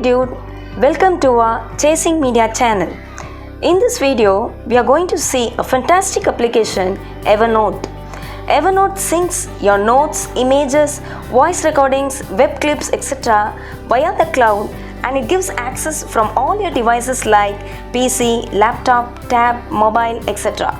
dude, welcome to our Chasing Media channel. In this video, we are going to see a fantastic application, Evernote. Evernote syncs your notes, images, voice recordings, web clips, etc. via the cloud, and it gives access from all your devices like PC, laptop, tab, mobile, etc.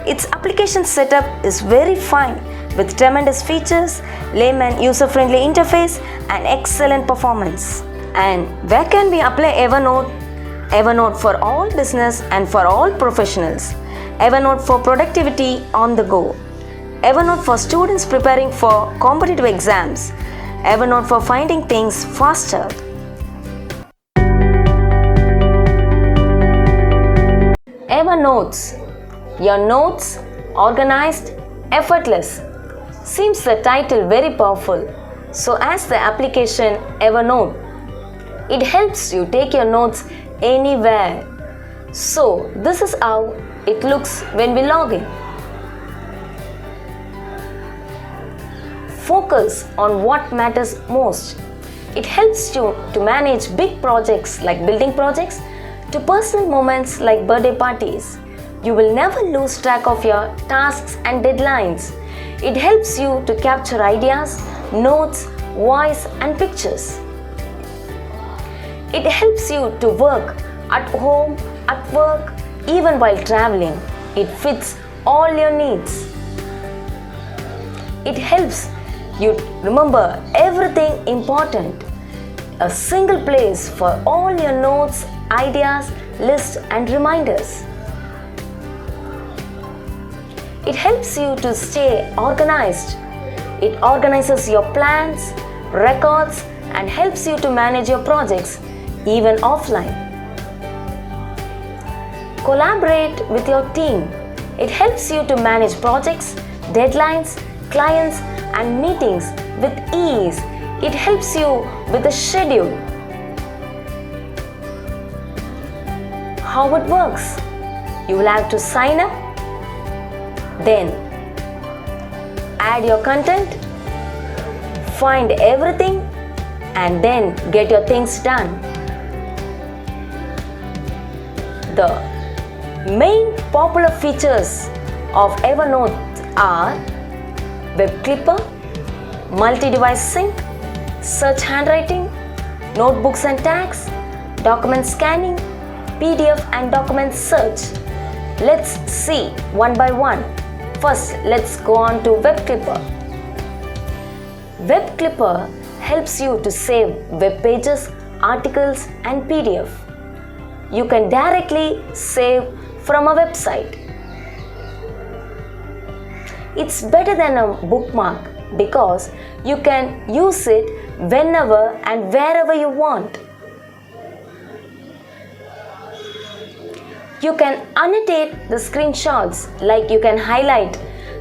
Its application setup is very fine with tremendous features, layman user-friendly interface and excellent performance. And where can we apply Evernote? Evernote for all business and for all professionals. Evernote for productivity on the go. Evernote for students preparing for competitive exams. Evernote for finding things faster. Evernotes. Your notes organized, effortless. Seems the title very powerful. So as the application Evernote, it helps you take your notes anywhere. So this is how it looks when we log in. Focus on what matters most. It helps you to manage big projects like building projects to personal moments like birthday parties. You will never lose track of your tasks and deadlines. It helps you to capture ideas, notes, voice and pictures. It helps you to work at home, at work, even while traveling. It fits all your needs. It helps you remember everything important. A single place for all your notes, ideas, lists and reminders. It helps you to stay organized. It organizes your plans, records, and helps you to manage your projects even offline. Collaborate with your team. It helps you to manage projects, deadlines, clients, and meetings with ease. It helps you with the schedule. How it works? You will have to sign up, then add your content, find everything, and then get your things done. The main popular features of Evernote are web clipper, multi-device sync, search handwriting, notebooks and tags, document scanning, PDF and document search. Let's see one by one. First, let's go on to Web Clipper. Web Clipper helps you to save web pages, articles and PDF. You can directly save from a website. It's better than a bookmark because you can use it whenever and wherever you want. You can annotate the screenshots, like you can highlight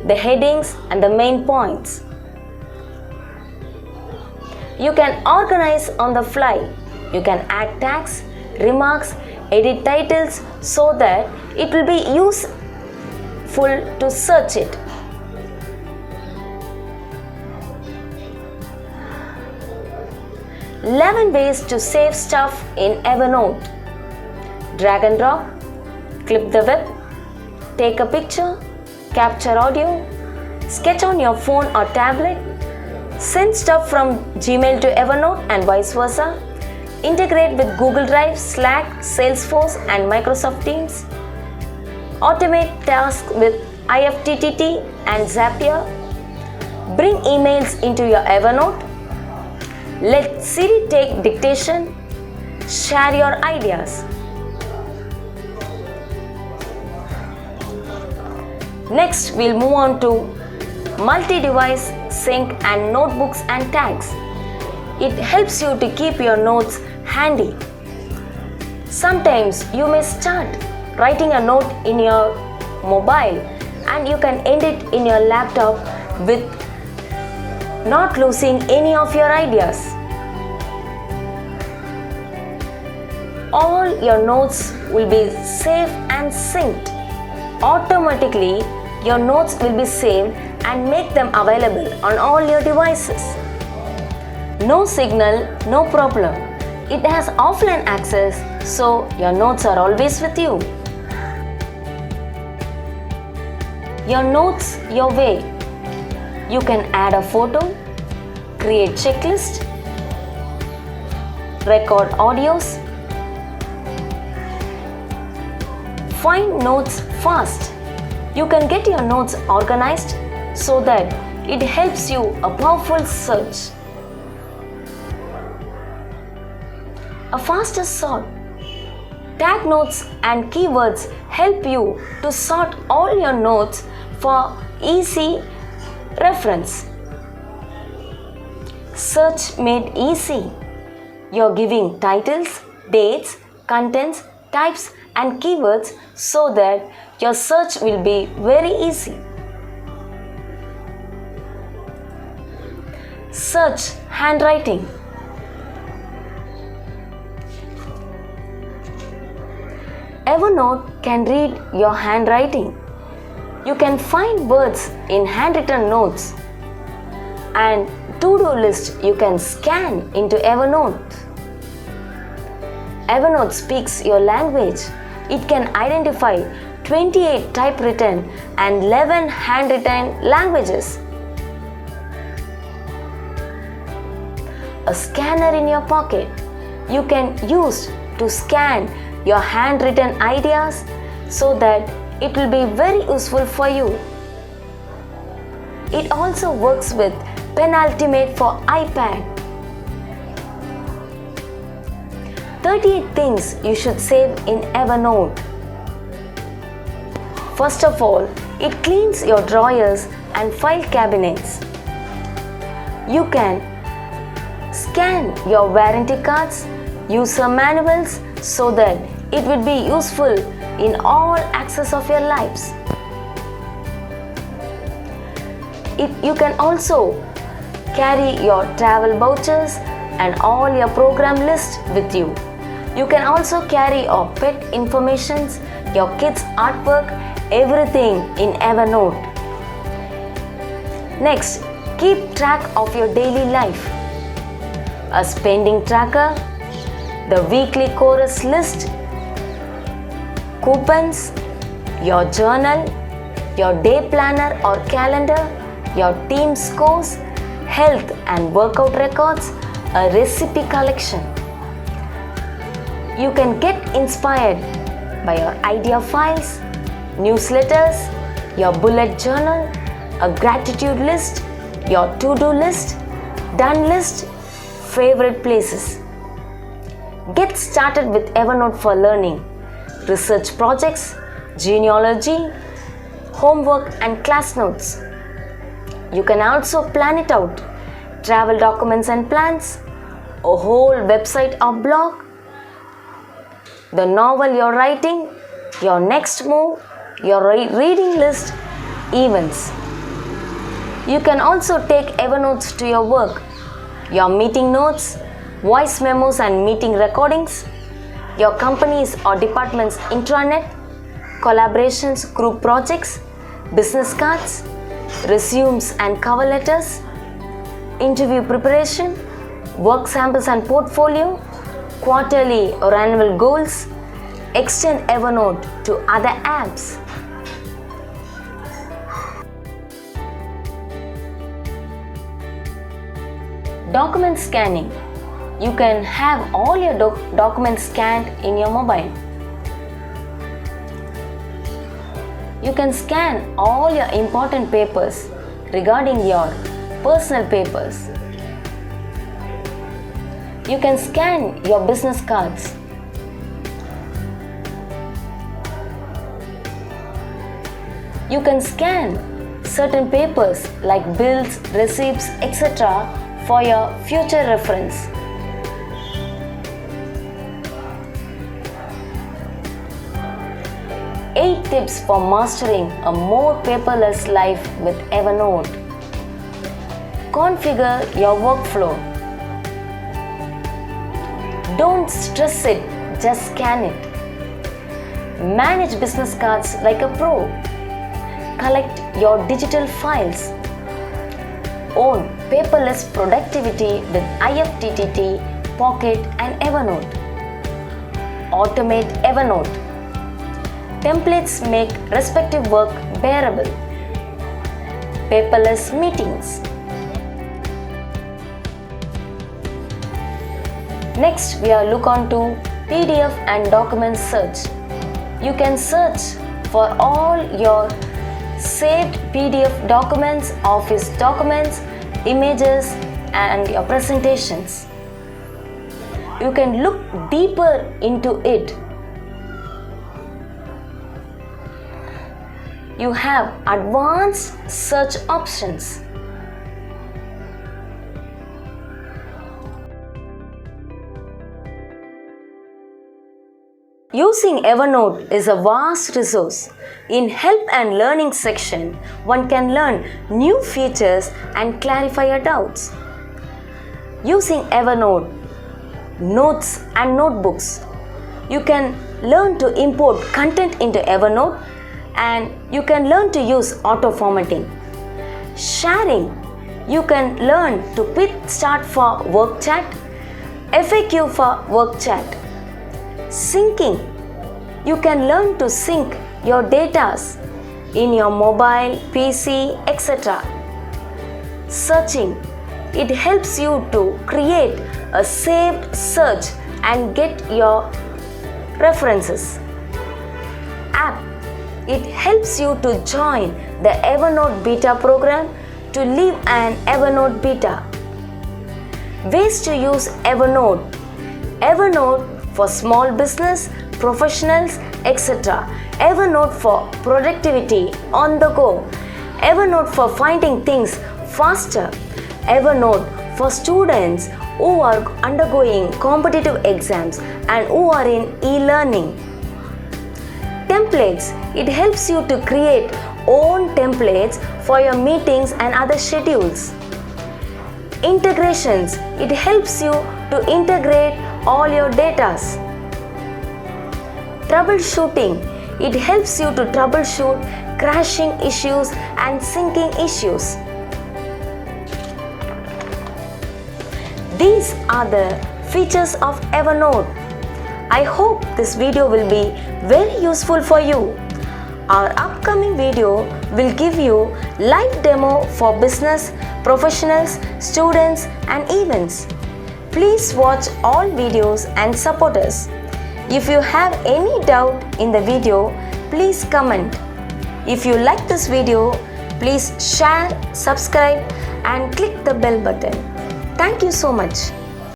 the headings and the main points. You can organize on the fly. You can add tags, remarks, edit titles so that it will be useful to search it. "11 ways to save stuff in Evernote." Drag and drop. Clip the web, take a picture, capture audio, sketch on your phone or tablet, send stuff from Gmail to Evernote and vice versa, integrate with Google Drive, Slack, Salesforce and Microsoft Teams, automate tasks with IFTTT and Zapier, bring emails into your Evernote, let Siri take dictation, share your ideas. Next, we'll move on to multi-device sync and notebooks and tags. It helps you to keep your notes handy. Sometimes you may start writing a note in your mobile and you can end it in your laptop with not losing any of your ideas. All your notes will be saved and synced. Automatically, your notes will be saved and make them available on all your devices. No signal, no problem. It has offline access, so your notes are always with you. Your notes your way. You can add a photo, create checklist, record audios, find notes fast. You can get your notes organized so that it helps you a powerful search. A faster sort. Tag notes and keywords help you to sort all your notes for easy reference. Search made easy. You're giving titles, dates, contents, types and keywords so that your search will be very easy. Search handwriting. Evernote can read your handwriting. You can find words in handwritten notes, and to-do list you can scan into Evernote. Evernote speaks your language. It can identify 28 typewritten and 11 handwritten languages. A scanner in your pocket. You can use to scan your handwritten ideas so that it will be very useful for you. It also works with Penultimate for iPad. 38 things you should save in Evernote. First of all, it cleans your drawers and file cabinets. You can scan your warranty cards, user manuals so that it will be useful in all aspects of your lives. You can also carry your travel vouchers and all your program list with you. You can also carry your pet informations, your kids' artwork, everything in Evernote. Next, keep track of your daily life. A spending tracker, the weekly chorus list, coupons, your journal, your day planner or calendar, your team scores, health and workout records, a recipe collection. You can get inspired by your idea files, newsletters, your bullet journal, a gratitude list, your to-do list, done list, favorite places. Get started with Evernote for learning, research projects, genealogy, homework and class notes. You can also plan it out, travel documents and plans, a whole website or blog, the novel you're writing, your next move, your reading list, events. You can also take Evernotes to your work, your meeting notes, voice memos and meeting recordings, your company's or department's intranet, collaborations, group projects, business cards, resumes and cover letters, interview preparation, work samples and portfolio, quarterly or annual goals. Extend Evernote to other apps. Document scanning. You can have all your documents scanned in your mobile. You can scan all your important papers regarding your personal papers. You can scan your business cards. You can scan certain papers like bills, receipts, etc. for your future reference. Eight tips for mastering a more paperless life with Evernote. Configure your workflow. Don't stress it, just scan it. Manage business cards like a pro. Collect your digital files. Own paperless productivity with IFTTT Pocket and Evernote. Automate Evernote. Templates make respective work bearable. Paperless meetings. Next, we are look on to PDF and document search. You can search for all your saved PDF documents, office documents, images and your presentations. You can look deeper into it. You have advanced search options. Using Evernote is a vast resource. In Help and Learning section, one can learn new features and clarify your doubts. Using Evernote, notes and notebooks. You can learn to import content into Evernote and you can learn to use auto formatting. Sharing. You can learn to pit start for work chat, FAQ for work chat. Syncing. You can learn to sync your data in your mobile, PC, etc. Searching. It helps you to create a saved search and get your references. App. It helps you to join the Evernote beta program to live an Evernote beta. Ways to use Evernote. Evernote for small business, professionals, etc. Evernote for productivity on the go. Evernote for finding things faster. Evernote for students who are undergoing competitive exams and who are in e-learning. Templates. It helps you to create own templates for your meetings and other schedules. Integrations. It helps you to integrate all your data. Troubleshooting. It helps you to troubleshoot crashing issues and syncing issues. These are the features of Evernote. I hope this video will be very useful for you. Our upcoming video will give you live demo for business, professionals, students and events. Please watch all videos and support us. If you have any doubt in the video, please comment. If you like this video, please share, subscribe and click the bell button. Thank you so much.